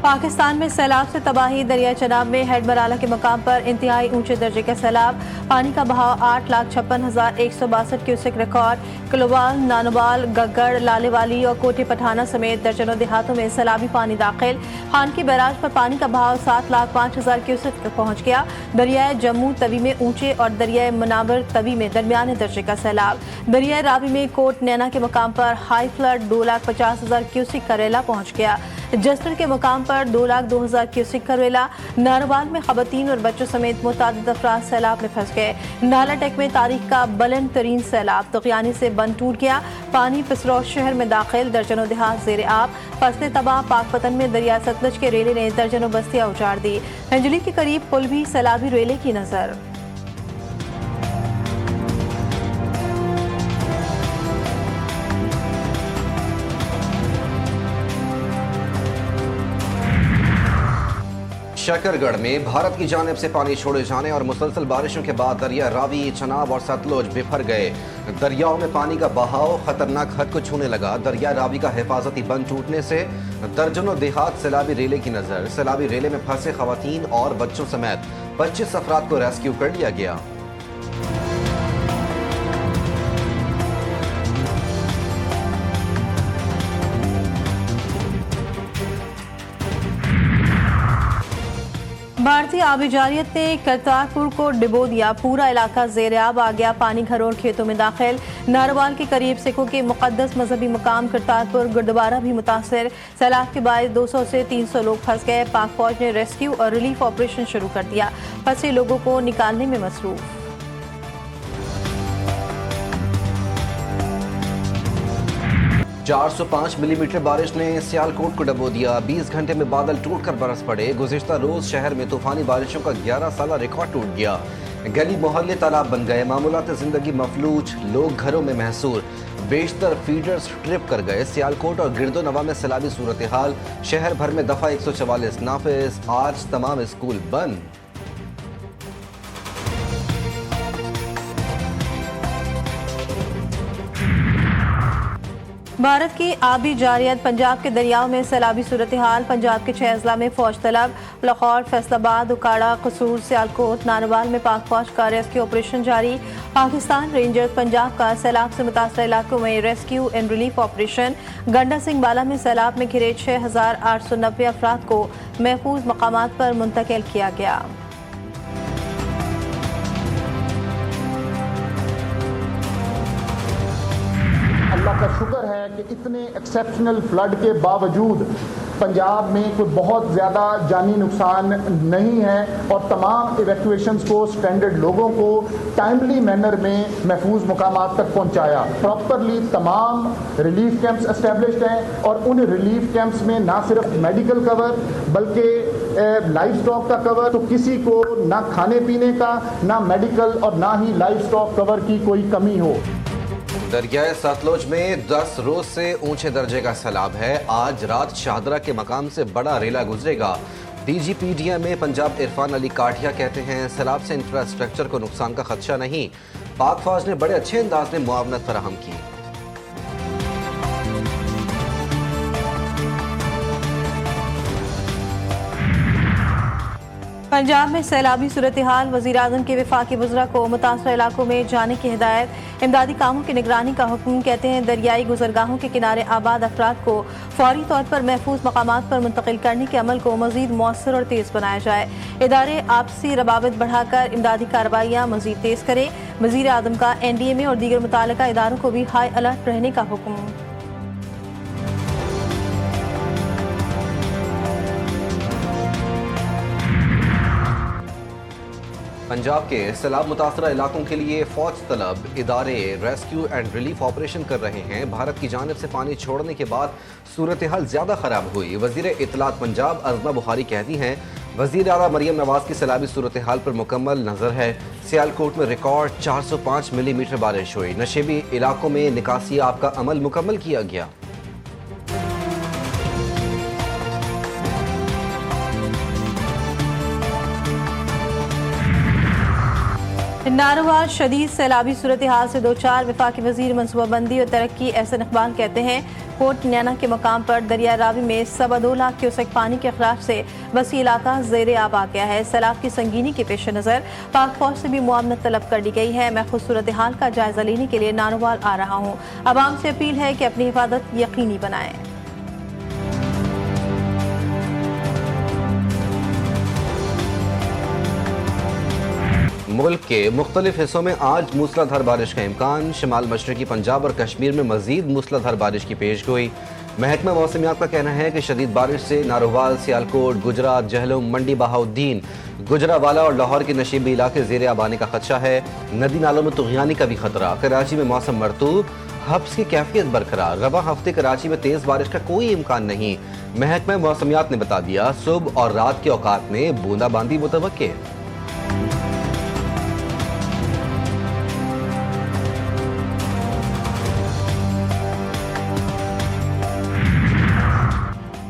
पाकिस्तान में सैलाब से तबाही। दरिया चनाब में हेड मराला के मकाम पर इंतहाई ऊंचे दर्जे का सैलाब। पानी का बहाव 8,56,162 क्यूसेक रिकॉर्ड। कलोवाल, नानोवाल, गग्गड़, लालेवाली और कोटे पठाना समेत दर्जनों देहातों में सैलाबी पानी दाखिल। खान की बैराज पर पानी का बहाव 7,05,000 क्यूसेक तक पहुँच गया। दरियाए जम्मू तवी में ऊंचे और दरियाए मुनावर तवी में दरमियाने दर्जे का सैलाब। दरियाए रावी में कोट नैना के मकाम पर हाई फ्लड 2,50,000 क्यूसेक का रेला पहुँच गया। जस्टर के मकाम पर 2,02,000 क्यूसेक का रेला। नारोवाल में खवातीन और बच्चों समेत मुतादिद अफराद सैलाब में फंस गए। नाला टेक में तारीख का बुलंद तरीन सैलाब। तगयानी से बंद टूट गया। पानी पिसरौर शहर में दाखिल। दर्जनों देहात जेर आब। फसलें तबाह। पाकपतन में दरिया सतलज के रेले ने दर्जनों बस्तियां उजाड़ दी। हंजली के करीब पुल भी सैलाबी रेले की नजर। शकरगढ़ में भारत की जानिब से पानी छोड़े जाने और मुसलसल बारिशों के बाद दरिया रावी, चनाब और सतलुज बिफर गए। दरियाओं में पानी का बहाव खतरनाक हद को छूने लगा। दरिया रावी का हिफाजती बंद टूटने से दर्जनों देहात सैलाबी रेले की नजर। सैलाबी रेले में फंसे खवातीन और बच्चों समेत 25 अफराद को रेस्क्यू कर लिया गया। भारतीय आबिजारियत ने करतारपुर को डिबो दिया। पूरा इलाका ज़ेर-ए-आब आ गया। पानी घरों और खेतों में दाखिल। नारोवाल के करीब सिखों के मुक़द्दस मजहबी मकाम करतारपुर गुरुद्वारा भी मुतासर। सैलाब के बायस 200 से 300 लोग फंस गए। पाक फौज ने रेस्क्यू और रिलीफ ऑपरेशन शुरू कर दिया। फंसे लोगों को निकालने में मसरूफ। 405 मिलीमीटर बारिश ने सियालकोट को डबो दिया। 20 घंटे में बादल टूटकर बरस पड़े। गुज़िश्ता रोज शहर में तूफानी बारिशों का 11 साला रिकॉर्ड टूट गया। गली मोहल्ले तालाब बन गए। मामूलात जिंदगी मफलूज। लोग घरों में महसूर। बेशतर फीडर्स ट्रिप कर गए। सियालकोट और गिरदो नवा में सैलाबी सूरत हाल। शहर भर में दफा 144 नाफिज। आज तमाम स्कूल बंद। भारत की आबी जारियत। पंजाब के दरियाओं में सैलाबी सूरत हाल। पंजाब के 6 अजला में फौज तलब। लाहौर, फैसलाबाद, उकाड़ा, कसूर, सियालकोट, नारोवाल में पाक फौज का रेस्क्यू ऑपरेशन जारी। पाकिस्तान रेंजर्स पंजाब का सैलाब से मुतासर इलाकों में रेस्क्यू एंड रिलीफ ऑपरेशन। गंडा सिंह बाला में सैलाब में घिरे 6,890 अफराद को महफूज मकामात पर मुंतकिल किया गया। अल्लाह का शुक्र है कि इतने एक्सेप्शनल फ्लड के बावजूद पंजाब में कोई बहुत ज़्यादा जानी नुकसान नहीं है और तमाम इवैक्यूएशंस को, स्ट्रैंडेड लोगों को टाइमली मैनर में महफूज मकामात तक पहुंचाया। प्रॉपरली तमाम रिलीफ कैंप्स एस्टेब्लिश्ड हैं और उन रिलीफ कैंप्स में ना सिर्फ मेडिकल कवर बल्कि लाइफ स्टॉक का कवर। तो किसी को ना खाने पीने का, ना मेडिकल और ना ही लाइफ स्टॉक कवर की कोई कमी हो। दरियाए सतलुज में 10 रोज से ऊंचे दर्जे का सैलाब है। आज रात शाहदरा के मकाम से बड़ा रेला गुजरेगा। DGPDM में पंजाब इरफान अली काठिया कहते हैं सैलाब से इंफ्रास्ट्रक्चर को नुकसान का खदशा नहीं। पाक फौज ने बड़े अच्छे अंदाज में मुआवनत फराहम की। पंजाब में सैलाबी सूरत हाल। वज़ीर आज़म के वफाकी वज़रा को मुतासर इलाकों में जाने की हिदायत। इमदादी कामों की निगरानी का हुक्म। कहते हैं दरियाई गुजरगाहों के किनारे आबाद अफराद को फौरी तौर पर महफूज मकामात पर मुंतकिल करने के अमल को मज़ीद मौसर और तेज़ बनाया जाए। इदारे आपसी रबावत बढ़ाकर इमदादी कार्रवाइयाँ मज़ीद तेज़ करें। वज़ीर आज़म का NDMA और दीगर मुताल्लिका इदारों को भी हाई अलर्ट रहने का हुक्म। पंजाब के सैलाब मुतासरा इलाकों के लिए फौज तलब। इदारे रेस्क्यू एंड रिलीफ ऑपरेशन कर रहे हैं। भारत की जानिब से पानी छोड़ने के बाद सूरत हाल ज़्यादा ख़राब हुई। वज़ीर इत्तलात पंजाब अज़मा बुखारी कहती हैं वज़ीर आला मरियम नवाज़ की सैलाबी सूरत हाल पर मुकम्मल नज़र है। सियालकोट में रिकॉर्ड 405 मिलीमीटर बारिश हुई। नशेबी इलाकों में निकासी आब का अमल मुकम्मल किया गया। नारोवाल शदीद सैलाबी सूरत हाल से दो चार वफाकी वजीर मनसूबाबंदी और तरक्की एहसन इकबाल कहते हैं कोट नैना के मकाम पर दरिया रावी में 2.25 लाख क्यूसेक पानी के अखराज से वसी इलाका ज़ेरे आब आ गया है। सैलाब की संगीनी के पेश नज़र पाक फौज से भी मुआवनत तलब कर दी गई है। मैं खुद सूरत हाल का जायजा लेने के लिए नारोवाल आ रहा हूँ। आवाम से अपील है कि अपनी हिफाजत यकीनी बनाएं। मुल्क के मुख्तलिफ हिस्सों में आज मूसलाधार बारिश का इम्कान। शिमाल मशरकी पंजाब और कश्मीर में मजीद मूसलाधार बारिश की पेशगोई। महकमा मौसमियात का कहना है कि शदीद बारिश से नारोवाल, सियालकोट, गुजरात, जहलुम, मंडी बहाउद्दीन, गुजरावाला और लाहौर के नशीबी इलाके ज़ेरे आब आने का खदशा है। नदी नालों में तुग़यानी का भी खतरा। कराची में मौसम मरतूब, हब्स की कैफियत बरकरार। रवा हफ्ते कराची में तेज़ बारिश का कोई इम्कान नहीं। महकमा मौसमियात ने बता दिया सुबह और रात के औकात में बूंदाबांदी मुतवक्के।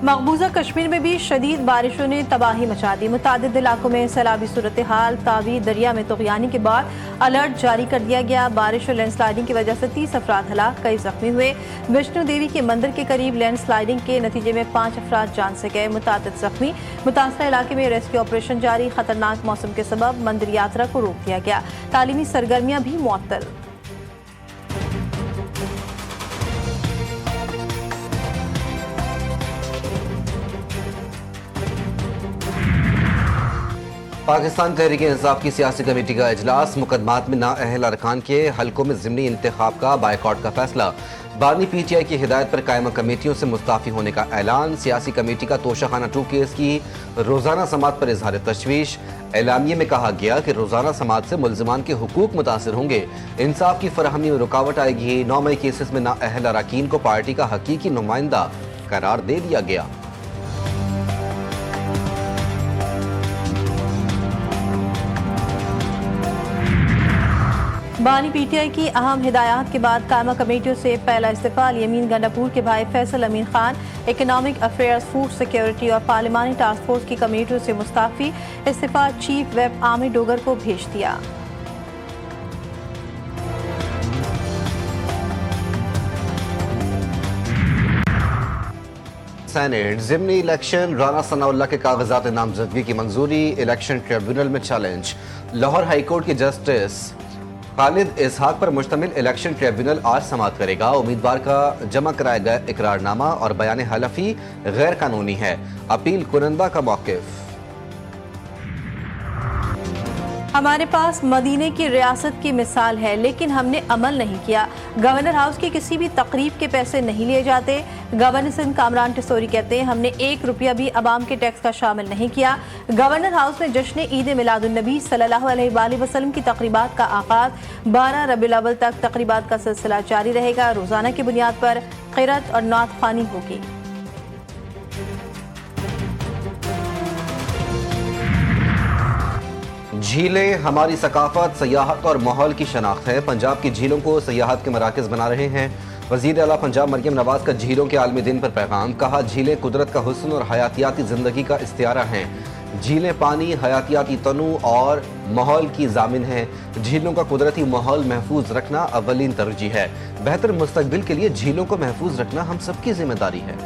मकबूजा कश्मीर में भी शदीद बारिशों ने तबाही मचा दी। मुतादिद इलाकों में सैलाबी सूरत हाल, तावी दरिया में तुग़यानी के बाद अलर्ट जारी कर दिया गया। बारिश और लैंडस्लाइडिंग की वजह से 30 अफराद हलाक, कई जख्मी हुए। विष्णु देवी के मंदिर के करीब लैंडस्लाइडिंग के नतीजे में 5 अफराद जान से गए, मुतादिद जख्मी। मुतासरा इलाके में रेस्क्यू ऑपरेशन जारी। खतरनाक मौसम के सबब मंदिर यात्रा को रोक दिया गया। तालीमी सरगर्मियां भी मुअत्तल। पाकिस्तान तहरीक-ए-इंसाफ की सियासी कमेटी का इजलास। मुकदमात में नाअहल अरकान के हलकों में ज़िमनी इंतखाब का बायकॉट का फैसला। बानी PTI की हिदायत पर कायमा कमेटियों से मुस्ताफ़ी होने का ऐलान। सियासी कमेटी का तोशाखाना 2 केस की रोज़ाना समात पर इजहार तशवीश। एलामिये में कहा गया कि रोज़ाना समात से मुल्ज़िमान के हुकूक मुतासर होंगे। इंसाफ की फराहमी में रुकावट आएगी। 9 मई केसेस में नाअहल अरकान को पार्टी का हकीकी नुमाइंदा करार दे दिया गया। बानी PTI की अहम हिदायत के बाद कायमा कमेटियों से पहला इस्तीफा। यमीन गंडापुर के भाई Faisal Amin Khan economic affairs, food security और पार्लिमानी टास्क फोर्स की कमेटियों से मुस्ताफी। इस्तीफा चीफ वेब आमिर डोगर को भेज दिया। सेनेट ज़िमनी इलेक्शन, राना सनाउल्लाह के कागजात नामजदगी की मंजूरी। इलेक्शन ट्रिब्यूनल में चैलेंज। लाहौर हाईकोर्ट के जस्टिस खालिद इसहाक पर मुश्तमिल इलेक्शन ट्रिब्यूनल आज समाअत करेगा। उम्मीदवार का जमा कराया गया इकरारनामा और बयान हलफी गैर कानूनी है। अपील कुनंदा का मौक़िफ़। हमारे पास मदीने की रियासत की मिसाल है, लेकिन हमने अमल नहीं किया। गवर्नर हाउस की किसी भी तकरीब के पैसे नहीं लिए जाते। गवर्नर सिंध कामरान टिसोरी कहते हैं हमने 1 रुपया भी अवाम के टैक्स का शामिल नहीं किया। गवर्नर हाउस में जश्न ईद मिलादुन्नबी सल्लल्लाहु अलैहि वसल्लम की तकरीबात का आगाज 12 रबीउल अव्वल तक तकरीबात का सिलसिला जारी रहेगा। रोजाना की बुनियाद पर क़िरात और नात ख़्वानी होगी। झीलें हमारी सकाफत, सयाहत और माहौल की शनाख्त है। पंजाब की झीलों को सयाहत के मराकज़ बना रहे हैं। वज़ीर आला पंजाब मरियम नवाज का झीलों के आलमी दिन पर पैगाम। कहा झीलें कुदरत का हुस्न और हयातियाती ज़िंदगी का इस्तियारा हैं। झीलें पानी, हयातियाती तनु और माहौल की ज़ामिन हैं। झीलों का कुदरती माहौल महफूज रखना अव्वलीन तरजीह है। बेहतर मुस्तकबिल के लिए झीलों को महफूज रखना हम सबकी जिम्मेदारी है।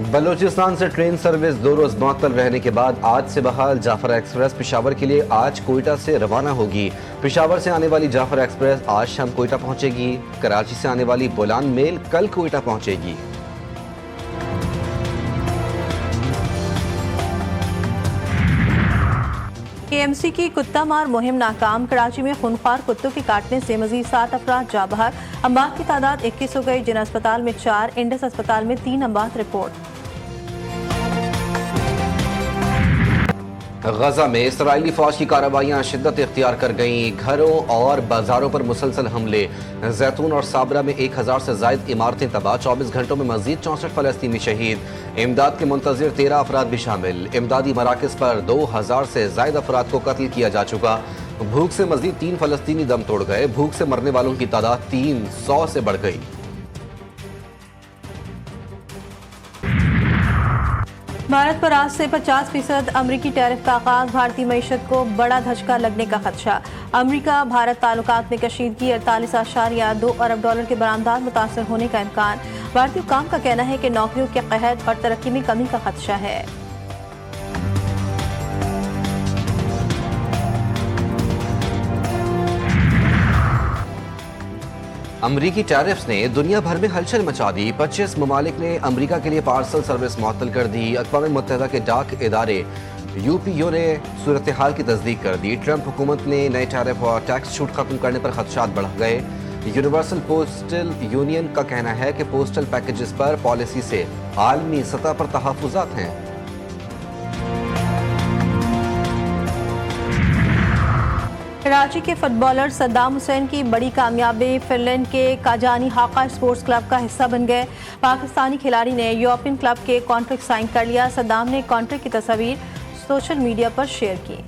बलूचिस्तान से ट्रेन सर्विस 2 रोज़ मुअत्तल रहने के बाद आज से बहाल। जाफर एक्सप्रेस पेशावर के लिए आज कोयटा से रवाना होगी। पेशावर से आने वाली जाफर एक्सप्रेस आज शाम कोयटा पहुंचेगी। कराची से आने वाली बोलान मेल कल कोयटा पहुंचेगी। KMC की कुत्ता मार मुहिम नाकाम। कराची में खूनख्वार कुत्तों के काटने से मजीद 7 अफराद जा बहक। अमवात की तादाद 21 हो गई। जिन अस्पताल में 4, इंडस अस्पताल में 3 अमवात रिपोर्ट। गजा में इसराइली फौज की कार्रवाइयाँ शिद्दत इख्तियार कर गईं। घरों और बाजारों पर मुसलसल हमले। जैतून और साबरा में 1000 से जायद इमारतें तबाह। 24 घंटों में मजीद 64 फलस्तीनी शहीद। इमदाद के मुंतजिर 13 अफराद भी शामिल। इमदादी मराकज़ पर 2000 से जायद अफराद को कत्ल किया जा चुका। भूख से मजीद 3 फलस्तीनी दम तोड़ गए। भूख से मरने वालों की तादाद 300 से बढ़ गई। भारत पर आज से 50% अमरीकी टैरिफ का आगाज, भारतीय मईशत को बड़ा धचका लगने का खदशा। अमरीका भारत ताल्लुकात में कशीदगी, 48.2 अरब डॉलर के बरामदात मुतासर होने का इम्कान। भारतीय हुकाम का कहना है कि नौकरियों के कहत और तरक्की में कमी का खदशा है। अमरीकी टैरिफ्स ने दुनिया भर में हलचल मचा दी। 25 ममालिक ने अमरीका के लिए पार्सल सर्विस मुअत्तल कर दी। अक़वाम मुत्तहिदा के डाक इदारे UPO ने सूरत हाल की तस्दीक कर दी। ट्रंप हुकूमत ने नए टैरिफ और टैक्स छूट खत्म करने पर खदशात बढ़ गए। यूनिवर्सल पोस्टल यूनियन का कहना है कि पोस्टल पैकेजेस पर पॉलिसी से आलमी सतह पर तहफ़्फ़ुज़ात हैं। कराची के फुटबॉलर सद्दाम हुसैन की बड़ी कामयाबी, फिनलैंड के काजानी हाका स्पोर्ट्स क्लब का हिस्सा बन गए। पाकिस्तानी खिलाड़ी ने यूरोपियन क्लब के कॉन्ट्रैक्ट साइन कर लिया। सद्दाम ने कॉन्ट्रैक्ट की तस्वीर सोशल मीडिया पर शेयर की।